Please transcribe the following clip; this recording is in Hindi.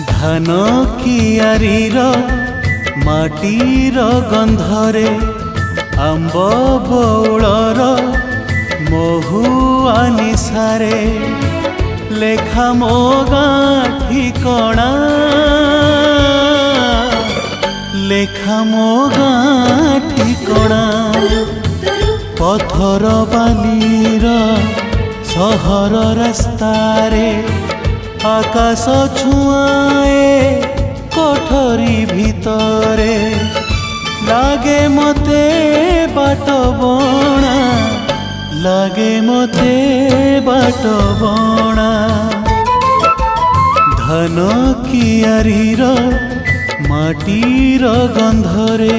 धान कियारीर माटीर गंधरे आंब बौलर महुआ निशारे लेखा मो गाँ ठिकणा लेखा मो गाँ ठिकणा पथर बालीर सहर रास्तारे आकाश छुआए कोठरी भितरे लागे मते बाट बणा लागे मते बाट बणा धान कियारीर माटीर गंधरे।